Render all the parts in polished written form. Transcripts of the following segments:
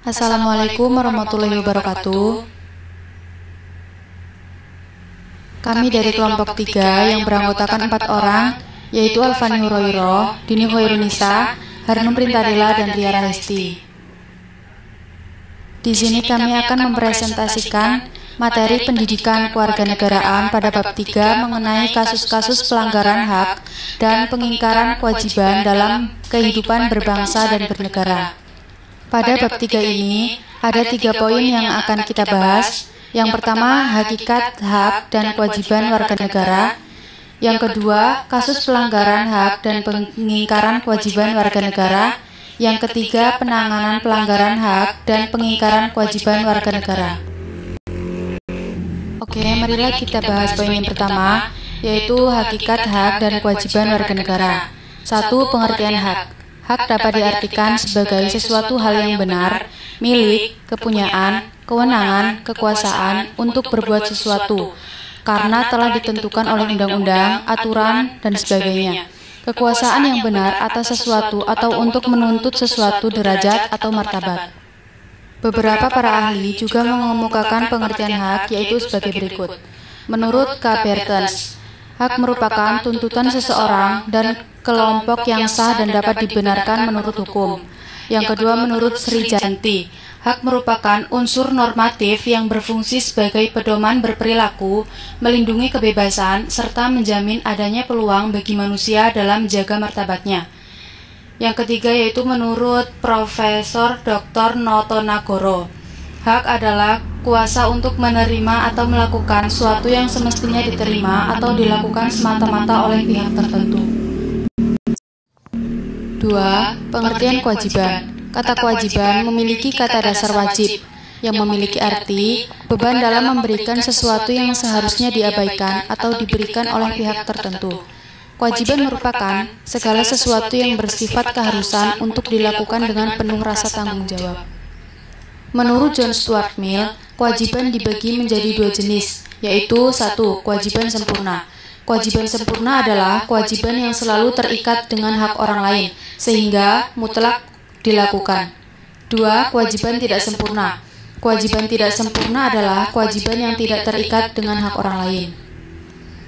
Assalamualaikum warahmatullahi wabarakatuh. Kami dari kelompok 3 yang beranggotakan 4 orang, yaitu Alfani Huroiro, Dini Hoirunisa, Harnum Rintarila, dan Ria Rahesti. Di sini kami akan mempresentasikan materi pendidikan kewarganegaraan pada bab 3 mengenai kasus-kasus pelanggaran hak dan pengingkaran kewajiban dalam kehidupan berbangsa dan bernegara. Pada bab 3 ini, ada 3 poin yang akan kita bahas. Yang pertama, hakikat hak dan kewajiban warga negara. Yang kedua, kasus pelanggaran hak dan pengingkaran kewajiban warga negara. Yang ketiga, penanganan pelanggaran hak dan pengingkaran kewajiban warga negara. Oke, marilah kita bahas poin yang pertama, yaitu hakikat hak dan kewajiban warga negara. 1. Pengertian hak. Hak dapat diartikan sebagai sesuatu hal yang benar, milik, kepunyaan, kewenangan, kekuasaan untuk berbuat sesuatu, karena telah ditentukan oleh undang-undang, aturan, dan sebagainya. Kekuasaan yang benar atas sesuatu atau untuk menuntut sesuatu derajat atau martabat. Beberapa para ahli juga mengemukakan pengertian hak, yaitu sebagai berikut. Menurut K. Bertens, hak merupakan tuntutan seseorang dan kelompok yang sah dan dapat dibenarkan menurut hukum. Yang kedua, menurut Sri Janti, hak merupakan unsur normatif yang berfungsi sebagai pedoman berperilaku, melindungi kebebasan, serta menjamin adanya peluang bagi manusia dalam menjaga martabatnya. Yang ketiga yaitu menurut Profesor Dr. Noto Nagoro, hak adalah kuasa untuk menerima atau melakukan suatu yang semestinya diterima atau dilakukan semata-mata oleh pihak tertentu. 2. Pengertian kewajiban. Kata kewajiban memiliki kata dasar wajib, yang memiliki arti beban dalam memberikan sesuatu yang seharusnya diabaikan atau diberikan oleh pihak tertentu. Kewajiban merupakan segala sesuatu yang bersifat keharusan untuk dilakukan dengan penuh rasa tanggung jawab. Menurut John Stuart Mill, kewajiban dibagi menjadi 2 jenis, yaitu 1. Kewajiban sempurna. Kewajiban sempurna adalah kewajiban yang selalu terikat dengan hak orang lain, sehingga mutlak dilakukan. 2. Kewajiban tidak sempurna. Kewajiban tidak sempurna adalah kewajiban yang tidak terikat dengan hak orang lain.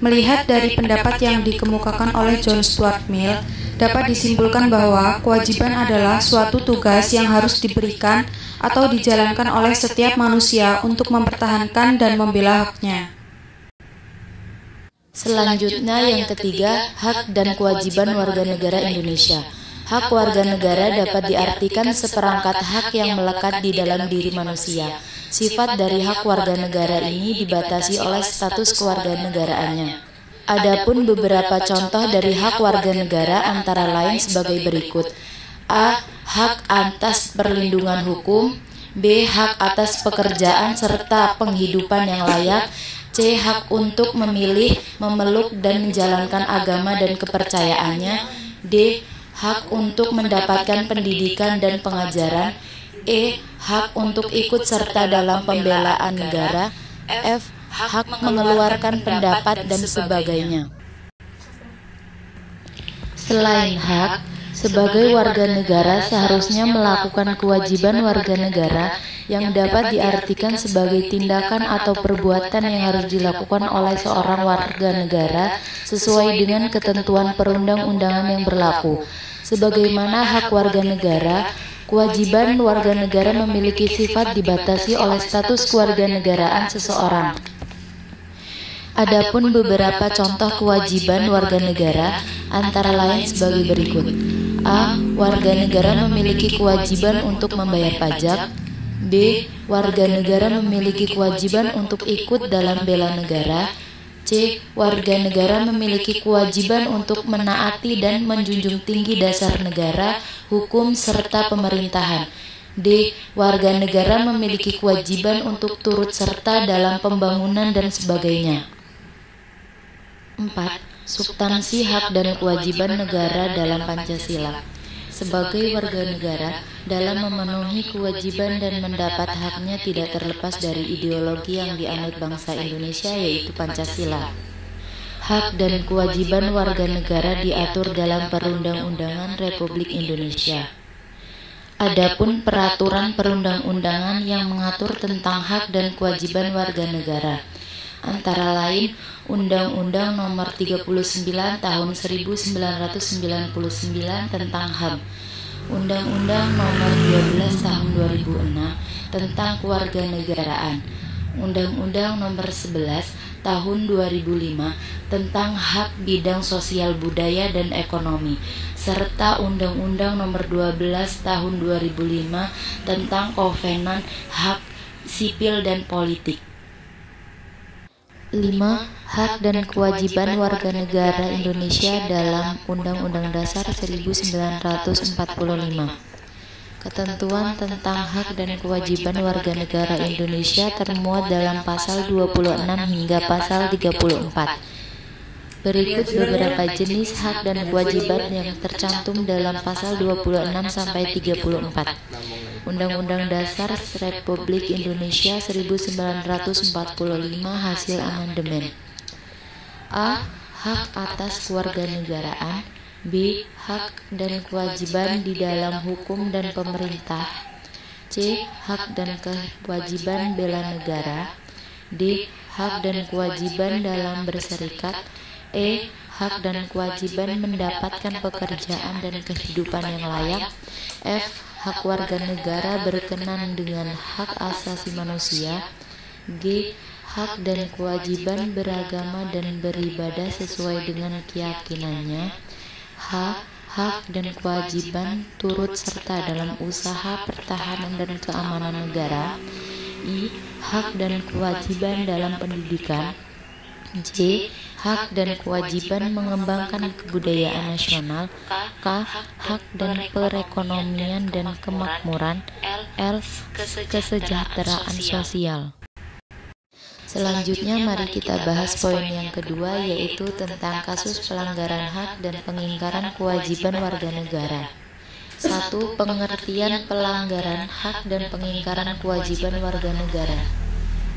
Melihat dari pendapat yang dikemukakan oleh John Stuart Mill, dapat disimpulkan bahwa kewajiban adalah suatu tugas yang harus diberikan atau dijalankan oleh setiap manusia untuk mempertahankan dan membela haknya. Selanjutnya yang ketiga, hak dan kewajiban warga negara Indonesia. Hak warga negara dapat diartikan seperangkat hak yang melekat di dalam diri manusia. Sifat dari hak warga negara ini dibatasi oleh status kewarganegaraannya. Adapun beberapa contoh dari hak warga negara antara lain sebagai berikut. A. Hak atas perlindungan hukum. B. Hak atas pekerjaan serta penghidupan yang layak. C. Hak untuk memilih, memeluk, dan menjalankan agama dan kepercayaannya. D. Hak untuk mendapatkan pendidikan dan pengajaran. E. Hak untuk ikut serta dalam pembelaan negara. F. Hak mengeluarkan pendapat dan sebagainya. Selain hak, sebagai warga negara seharusnya melakukan kewajiban warga negara yang dapat diartikan sebagai tindakan atau perbuatan yang harus dilakukan oleh seorang warga negara sesuai dengan ketentuan perundang-undangan yang berlaku. Sebagaimana hak warga negara, kewajiban warga negara memiliki sifat dibatasi oleh status kewarganegaraan seseorang. Adapun beberapa contoh kewajiban warga negara antara lain sebagai berikut. A. Warga negara memiliki kewajiban untuk membayar pajak. B. Warga negara memiliki kewajiban untuk ikut dalam bela negara. C. Warga negara memiliki kewajiban untuk menaati dan menjunjung tinggi dasar negara, hukum, serta pemerintahan. D. Warga negara memiliki kewajiban untuk turut serta dalam pembangunan dan sebagainya. 4. Substansi hak dan kewajiban negara dalam Pancasila. Sebagai warga negara, dalam memenuhi kewajiban dan mendapat haknya tidak terlepas dari ideologi yang dianut bangsa Indonesia, yaitu Pancasila. Hak dan kewajiban warga negara diatur dalam Perundang-undangan Republik Indonesia. Adapun peraturan perundang-undangan yang mengatur tentang hak dan kewajiban warga negara, antara lain Undang-Undang Nomor 39 Tahun 1999 tentang HAM, Undang-Undang Nomor 12 Tahun 2006 tentang Kewarganegaraan, Undang-Undang Nomor 11 Tahun 2005 tentang hak bidang sosial budaya dan ekonomi, serta Undang-Undang Nomor 12 Tahun 2005 tentang Kovenan Hak Sipil dan Politik. 5. Hak dan kewajiban warga negara Indonesia dalam Undang-Undang Dasar 1945. Ketentuan tentang hak dan kewajiban warga negara Indonesia termuat dalam pasal 26 hingga pasal 34. Berikut beberapa jenis hak dan kewajiban yang tercantum dalam pasal 26 sampai 34. Undang-Undang Dasar Republik Indonesia 1945 hasil amandemen. A. Hak atas kewarganegaraan. B. Hak dan kewajiban di dalam hukum dan pemerintah. C. Hak dan kewajiban bela negara. D. Hak dan kewajiban dalam berserikat. E. Hak dan kewajiban mendapatkan pekerjaan dan kehidupan yang layak. F. Hak warga negara berkenan dengan hak asasi manusia. G. Hak dan kewajiban beragama dan beribadah sesuai dengan keyakinannya. H. Hak dan kewajiban turut serta dalam usaha pertahanan dan keamanan negara. I. Hak dan kewajiban dalam pendidikan. J. Hak dan kewajiban mengembangkan kebudayaan nasional. K. Hak dan perekonomian dan kemakmuran. L. Kesejahteraan sosial. Selanjutnya mari kita bahas poin yang kedua, yaitu tentang kasus pelanggaran hak dan pengingkaran kewajiban warga negara. 1. Pengertian pelanggaran hak dan pengingkaran kewajiban warga negara.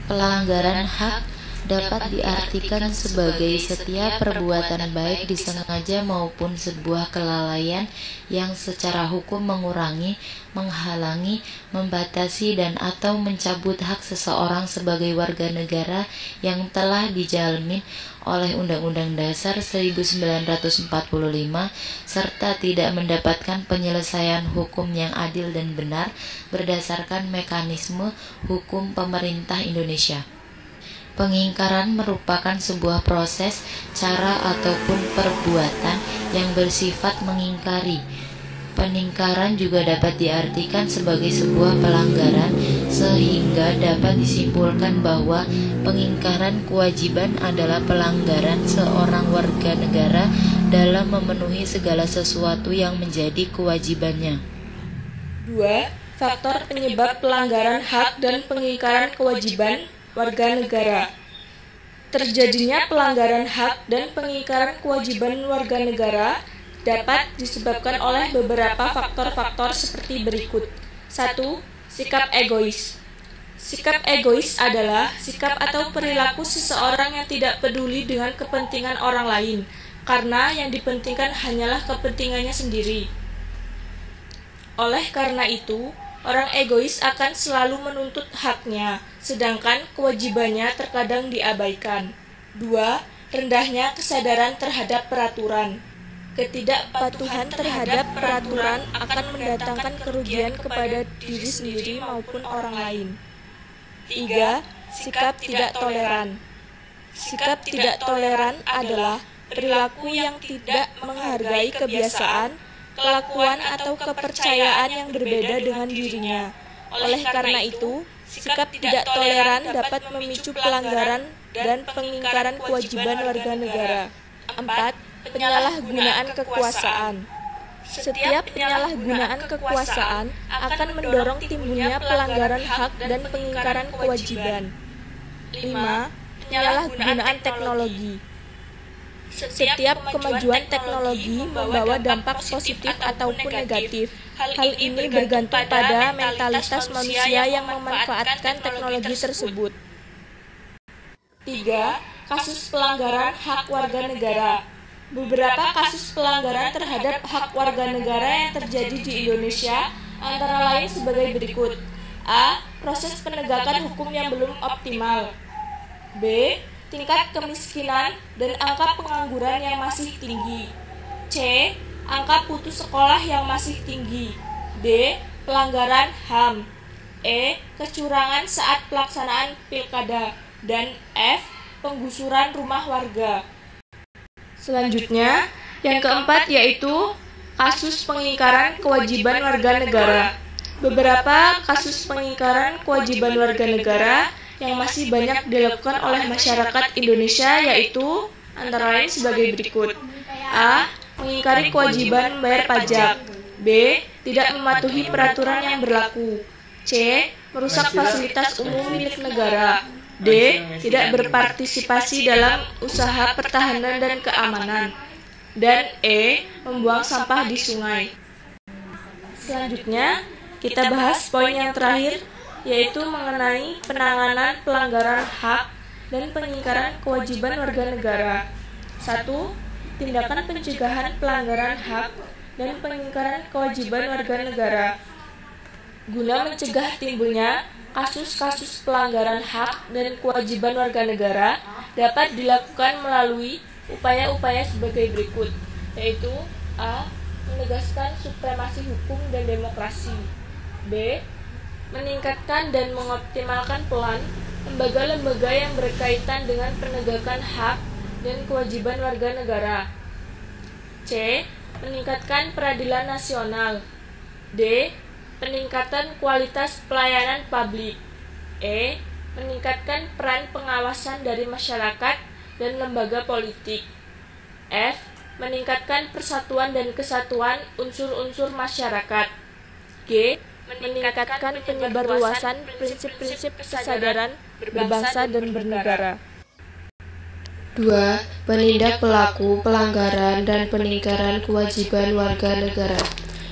Pelanggaran hak dapat diartikan sebagai setiap perbuatan baik disengaja maupun sebuah kelalaian yang secara hukum mengurangi, menghalangi, membatasi dan atau mencabut hak seseorang sebagai warga negara yang telah dijamin oleh Undang-Undang Dasar 1945 serta tidak mendapatkan penyelesaian hukum yang adil dan benar berdasarkan mekanisme hukum pemerintah Indonesia. Pengingkaran merupakan sebuah proses, cara ataupun perbuatan yang bersifat mengingkari. Peningkaran juga dapat diartikan sebagai sebuah pelanggaran, sehingga dapat disimpulkan bahwa pengingkaran kewajiban adalah pelanggaran seorang warga negara dalam memenuhi segala sesuatu yang menjadi kewajibannya. 2. Faktor penyebab pelanggaran hak dan pengingkaran kewajiban warga negara. Terjadinya pelanggaran hak dan pengingkaran kewajiban warga negara dapat disebabkan oleh beberapa faktor-faktor seperti berikut. 1. Sikap egois. Sikap egois adalah sikap atau perilaku seseorang yang tidak peduli dengan kepentingan orang lain, karena yang dipentingkan hanyalah kepentingannya sendiri. Oleh karena itu, orang egois akan selalu menuntut haknya, sedangkan kewajibannya terkadang diabaikan. 2. Rendahnya kesadaran terhadap peraturan. Ketidakpatuhan terhadap peraturan akan mendatangkan kerugian kepada diri sendiri maupun orang lain. 3. Sikap tidak toleran. Sikap tidak toleran adalah perilaku yang tidak menghargai kebiasaan, kelakuan atau kepercayaan yang berbeda dengan dirinya. Oleh karena itu, sikap tidak toleran dapat memicu pelanggaran dan pengingkaran kewajiban warga negara. 4. Penyalahgunaan kekuasaan. Setiap penyalahgunaan kekuasaan akan mendorong timbulnya pelanggaran hak dan pengingkaran kewajiban. 5. Penyalahgunaan teknologi. Setiap kemajuan teknologi membawa dampak positif ataupun negatif. Hal ini bergantung pada mentalitas manusia yang memanfaatkan teknologi tersebut. 3. Kasus pelanggaran hak warga negara. Beberapa kasus pelanggaran terhadap hak warga negara yang terjadi di Indonesia antara lain sebagai berikut. A. Proses penegakan hukum yang belum optimal. B. Tingkat kemiskinan dan angka pengangguran yang masih tinggi. C. Angka putus sekolah yang masih tinggi. D. Pelanggaran HAM. E. Kecurangan saat pelaksanaan pilkada. Dan F. Penggusuran rumah warga. Selanjutnya, yang keempat yaitu kasus pengingkaran kewajiban warga negara. Beberapa kasus pengingkaran kewajiban warga negara yang masih banyak dilakukan oleh masyarakat Indonesia yaitu antara lain sebagai berikut. A. Mengingkari kewajiban membayar pajak. B. Tidak mematuhi peraturan yang berlaku. C. Merusak fasilitas umum milik negara. D. Tidak berpartisipasi dalam usaha pertahanan dan keamanan. Dan E. Membuang sampah di sungai. Selanjutnya, kita bahas poin yang terakhir, yaitu mengenai penanganan pelanggaran hak dan pengingkaran kewajiban warga negara. 1. Tindakan pencegahan pelanggaran hak dan pengingkaran kewajiban warga negara. Guna mencegah timbulnya kasus-kasus pelanggaran hak dan kewajiban warga negara dapat dilakukan melalui upaya-upaya sebagai berikut, yaitu A. Menegaskan supremasi hukum dan demokrasi. B. Meningkatkan dan mengoptimalkan peran lembaga-lembaga yang berkaitan dengan penegakan hak dan kewajiban warga negara. C. Meningkatkan peradilan nasional. D. Peningkatan kualitas pelayanan publik. E. Meningkatkan peran pengawasan dari masyarakat dan lembaga politik. F. Meningkatkan persatuan dan kesatuan unsur-unsur masyarakat. G. Meningkatkan penyebarluasan prinsip-prinsip kesadaran berbangsa dan bernegara. 2. Menindak pelaku pelanggaran dan peningkaran kewajiban warga negara.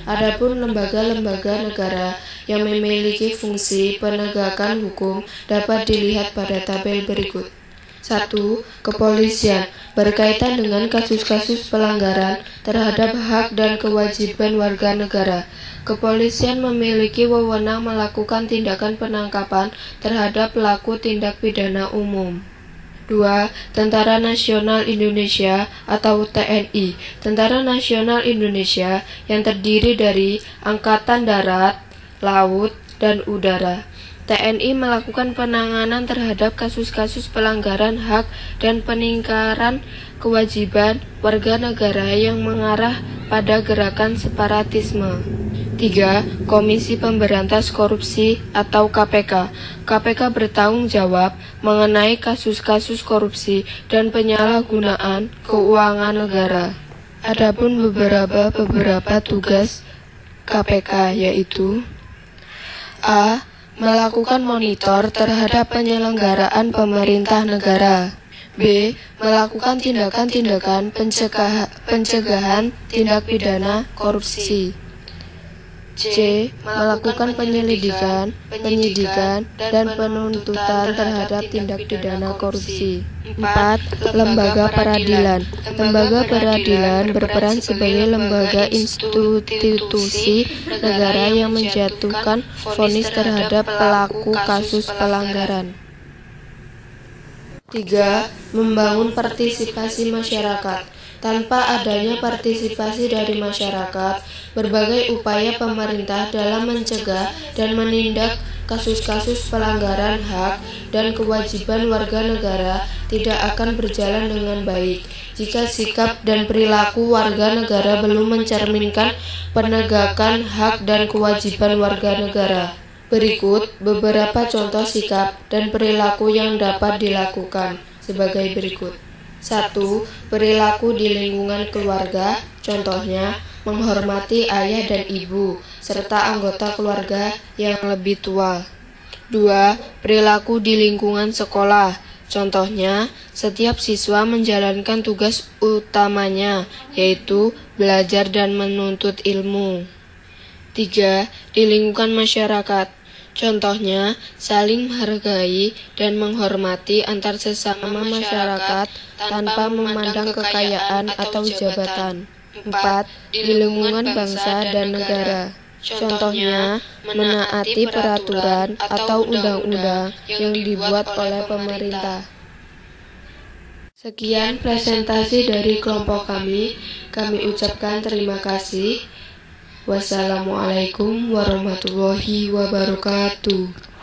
Adapun lembaga-lembaga negara yang memiliki fungsi penegakan hukum dapat dilihat pada tabel berikut. 1. Kepolisian berkaitan dengan kasus-kasus pelanggaran terhadap hak dan kewajiban warga negara. Kepolisian memiliki wewenang melakukan tindakan penangkapan terhadap pelaku tindak pidana umum. 2. Tentara Nasional Indonesia atau TNI. Tentara Nasional Indonesia yang terdiri dari Angkatan Darat, Laut, dan Udara. TNI melakukan penanganan terhadap kasus-kasus pelanggaran hak dan peningkaran kewajiban warga negara yang mengarah pada gerakan separatisme. 3. Komisi Pemberantas Korupsi atau KPK. KPK bertanggung jawab mengenai kasus-kasus korupsi dan penyalahgunaan keuangan negara. Adapun beberapa tugas KPK yaitu A. Melakukan monitor terhadap penyelenggaraan pemerintah negara. B. Melakukan tindakan-tindakan pencegahan tindak pidana korupsi. C. Melakukan penyelidikan, penyidikan, dan penuntutan terhadap tindak pidana korupsi. 4. Lembaga peradilan. Lembaga peradilan berperan sebagai lembaga institusi negara yang menjatuhkan vonis terhadap pelaku kasus pelanggaran. 3. Membangun partisipasi masyarakat. Tanpa adanya partisipasi dari masyarakat, berbagai upaya pemerintah dalam mencegah dan menindak kasus-kasus pelanggaran hak dan kewajiban warga negara tidak akan berjalan dengan baik jika sikap dan perilaku warga negara belum mencerminkan penegakan hak dan kewajiban warga negara. Berikut beberapa contoh sikap dan perilaku yang dapat dilakukan sebagai berikut. 1. Perilaku di lingkungan keluarga, contohnya menghormati ayah dan ibu, serta anggota keluarga yang lebih tua. 2. Perilaku di lingkungan sekolah, contohnya setiap siswa menjalankan tugas utamanya, yaitu belajar dan menuntut ilmu. 3. Di lingkungan masyarakat, contohnya, saling menghargai dan menghormati antar sesama masyarakat tanpa memandang kekayaan atau jabatan. 4. Di lingkungan bangsa dan negara, Contohnya, menaati peraturan atau undang-undang yang dibuat oleh pemerintah. Sekian presentasi dari kelompok kami. Kami ucapkan terima kasih. Wassalamualaikum warahmatullahi wabarakatuh.